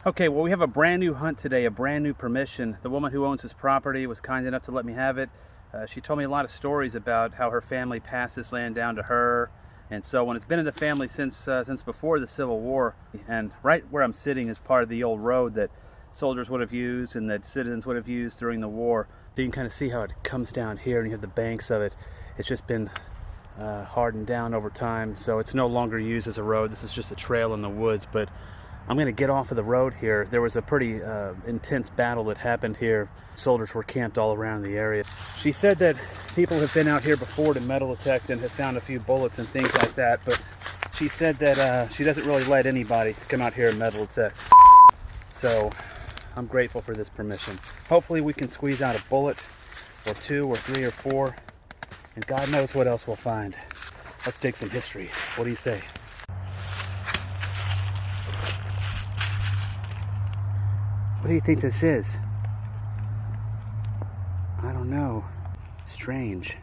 Okay, well, we have a brand new hunt today, a brand new permission. The woman who owns this property was kind enough to let me have it. She told me a lot of stories about how her family passed this land down to her, and so on. It's been in the family since before the Civil War. And right where I'm sitting is part of the old road that soldiers would have used and that citizens would have used during the war. So you can kind of see how it comes down here, and you have the banks of it. It's just been hardened down over time, so it's no longer used as a road. This is just a trail in the woods, but I'm going to get off of the road here. There was a pretty intense battle that happened here. Soldiers were camped all around the area. She said that people have been out here before to metal detect and have found a few bullets and things like that, but she said that she doesn't really let anybody come out here and metal detect. So I'm grateful for this permission. Hopefully we can squeeze out a bullet or two or three or four, and God knows what else we'll find. Let's dig some history. What do you say? What do you think this is? I don't know. Strange.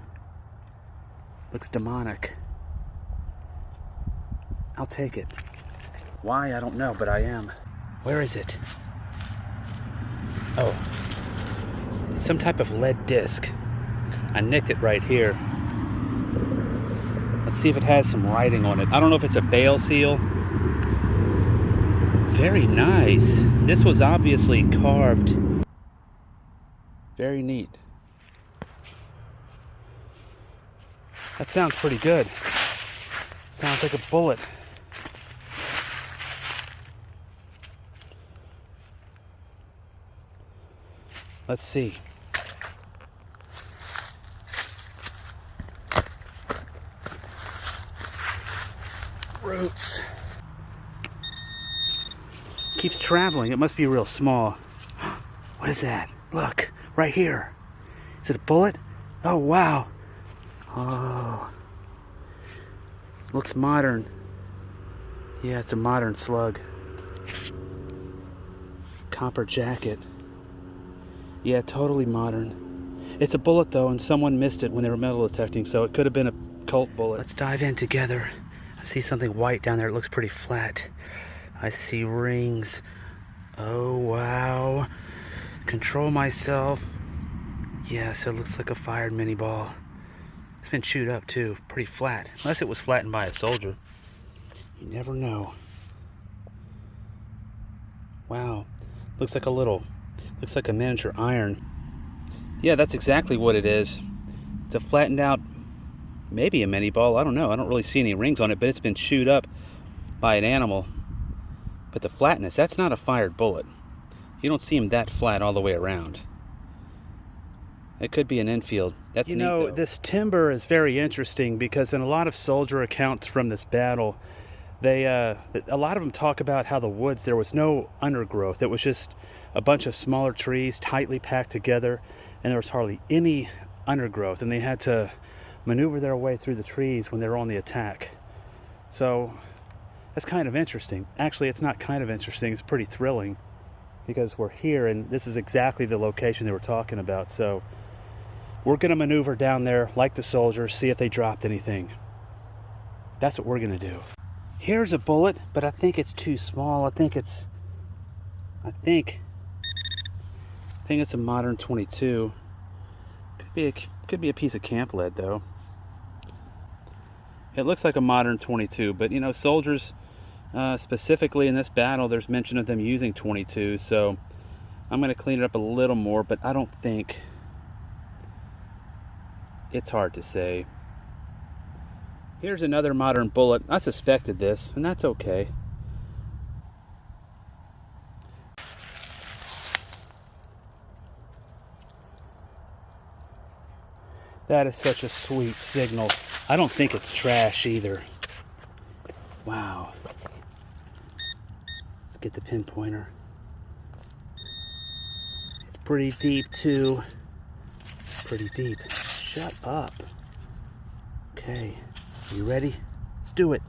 Looks demonic. I'll take it. Why? I don't know, but I am. Where is it? Oh. It's some type of lead disc. I nicked it right here. Let's see if it has some writing on it. I don't know if it's a bale seal. Very nice. This was obviously carved. Very neat. That sounds pretty good. Sounds like a bullet. Let's see. Roots. Keeps traveling. It must be real small. What is that? Look, right here. Is it a bullet? Oh, wow. Oh. Looks modern. Yeah, it's a modern slug. Copper jacket. Yeah, totally modern. It's a bullet, though, and someone missed it when they were metal detecting, so it could have been a Colt bullet. Let's dive in together. I see something white down there. It looks pretty flat. I see rings. Oh, wow. Control myself. Yeah, so it looks like a fired mini ball. It's been chewed up, too. Pretty flat. Unless it was flattened by a soldier. You never know. Wow. Looks like a miniature iron. Yeah, that's exactly what it is. It's a flattened out, maybe a mini ball. I don't know. I don't really see any rings on it, but it's been chewed up by an animal. But the flatness, that's not a fired bullet. You don't see them that flat all the way around. It could be an infield. That's neat, though. This timber is very interesting because in a lot of soldier accounts from this battle, a lot of them talk about how the woods, there was no undergrowth. It was just a bunch of smaller trees tightly packed together, and there was hardly any undergrowth, and they had to maneuver their way through the trees when they were on the attack. So that's kind of interesting. Actually, it's not kind of interesting, it's pretty thrilling because we're here and this is exactly the location they were talking about. So we're going to maneuver down there like the soldiers, see if they dropped anything. That's what we're going to do. Here's a bullet, but I think it's too small. I think it's a modern 22. Could be a piece of camp lead, though. It looks like a modern 22, but you know, soldiers, specifically in this battle, there's mention of them using 22, so I'm going to clean it up a little more, but I don't think, it's hard to say. Here's another modern bullet. I suspected this, and that's okay. That is such a sweet signal. I don't think it's trash either. Wow. Let's get the pinpointer. It's pretty deep too. Pretty deep. Shut up. Okay. You ready? Let's do it.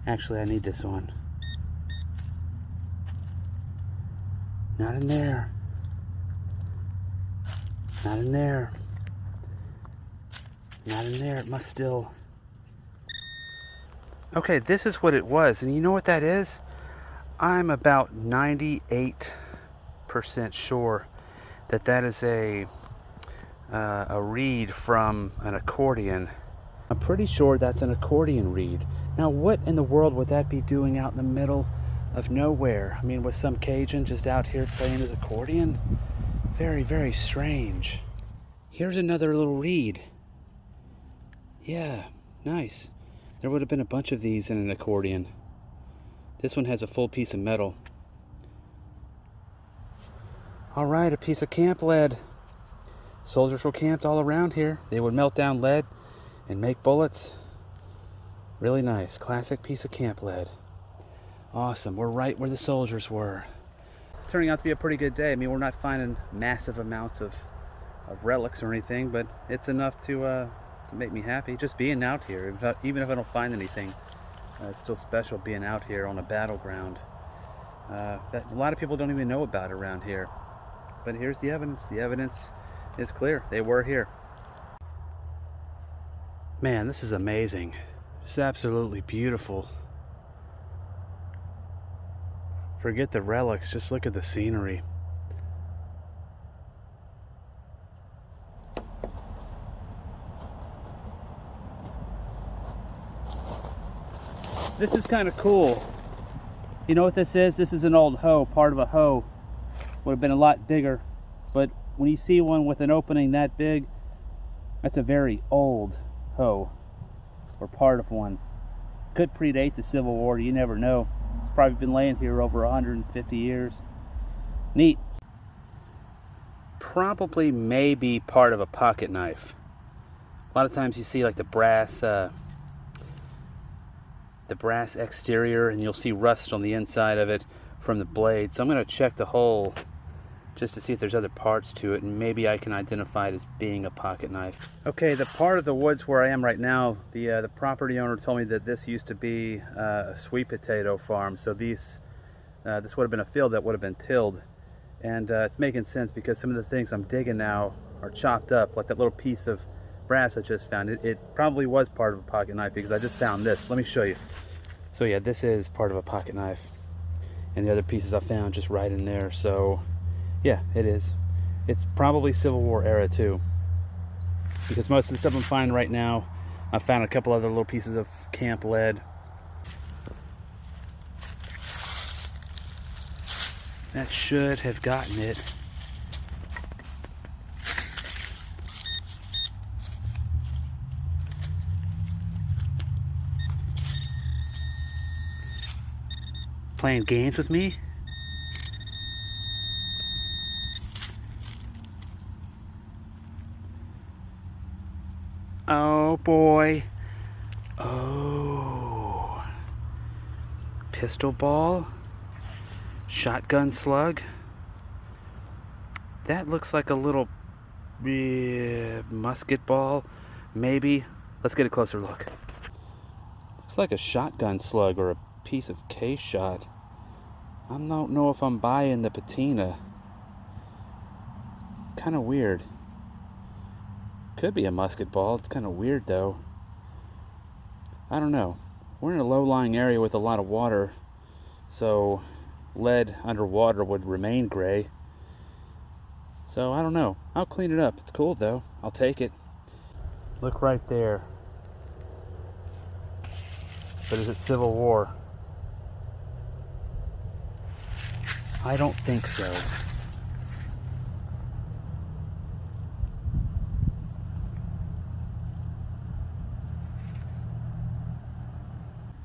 Actually, I need this on. Not in there. Not in there. Not in there. It must still... Okay, this is what it was. And you know what that is? I'm about 98% sure that that is a reed from an accordion. I'm pretty sure that's an accordion reed. Now, what in the world would that be doing out in the middle of nowhere? I mean, was some Cajun just out here playing his accordion? Very, very strange. Here's another little reed. Yeah, nice. There would have been a bunch of these in an accordion. This one has a full piece of metal. All right, a piece of camp lead. Soldiers were camped all around here. They would melt down lead and make bullets. Really nice, classic piece of camp lead. Awesome, we're right where the soldiers were. It's turning out to be a pretty good day. I mean, we're not finding massive amounts of relics or anything, but it's enough to make me happy. Just being out here, even if I don't find anything, it's still special being out here on a battleground that a lot of people don't even know about around here. But here's the evidence. The evidence is clear. They were here. Man, this is amazing. It's absolutely beautiful. Forget the relics, just look at the scenery. This is kind of cool. You know what this is? This is an old hoe, part of a hoe. Would have been a lot bigger, but when you see one with an opening that big, that's a very old hoe, or part of one. Could predate the Civil War, you never know. It's probably been laying here over 150 years. Neat. Probably maybe part of a pocket knife. A lot of times you see like the brass exterior, and you'll see rust on the inside of it from the blade. So I'm going to check the hole just to see if there's other parts to it, and maybe I can identify it as being a pocket knife. Okay, the part of the woods where I am right now, the property owner told me that this used to be a sweet potato farm. So this would have been a field that would have been tilled, and it's making sense because some of the things I'm digging now are chopped up, like that little piece of brass I just found. It probably was part of a pocket knife because I just found this. Let me show you. So yeah, this is part of a pocket knife, and the other pieces I found just right in there. So yeah, it is. It's probably Civil War era too, because most of the stuff I'm finding right now, I found a couple other little pieces of camp lead. That should have gotten it. Playing games with me? Oh boy. Oh. Pistol ball. Shotgun slug. That looks like a little musket ball. Maybe. Let's get a closer look. Looks like a shotgun slug or a piece of case shot. I don't know if I'm buying the patina. Kind of weird. Could be a musket ball. It's kind of weird though. I don't know. We're in a low-lying area with a lot of water, so lead underwater would remain gray. So I don't know. I'll clean it up. It's cool though. I'll take it. Look right there. But is it Civil War? I don't think so.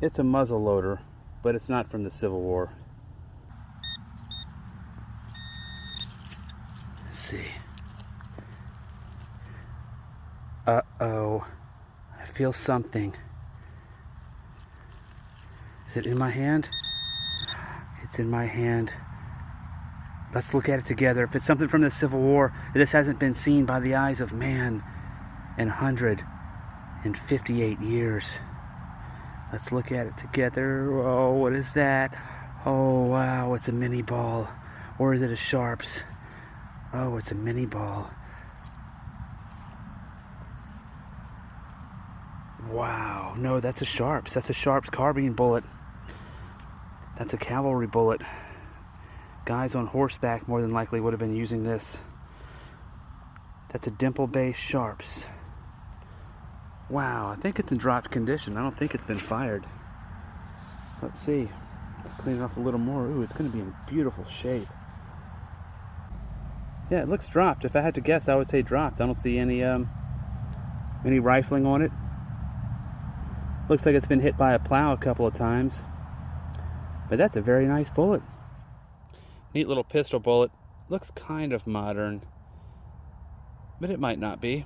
It's a muzzle loader, but it's not from the Civil War. Let's see. Uh-oh. I feel something. Is it in my hand? It's in my hand. Let's look at it together. If it's something from the Civil War, this hasn't been seen by the eyes of man in 158 years. Let's look at it together. Oh, what is that? Oh, wow, it's a mini ball. Or is it a Sharps? Oh, it's a mini ball. Wow, no, that's a Sharps. That's a Sharps carbine bullet. That's a cavalry bullet. Guys on horseback more than likely would have been using this. That's a dimple-based Sharps. Wow, I think it's in dropped condition. I don't think it's been fired. Let's see. Let's clean it off a little more. Ooh, it's going to be in beautiful shape. Yeah, it looks dropped. If I had to guess, I would say dropped. I don't see any rifling on it. Looks like it's been hit by a plow a couple of times. But that's a very nice bullet. Neat little pistol bullet. Looks kind of modern, but it might not be.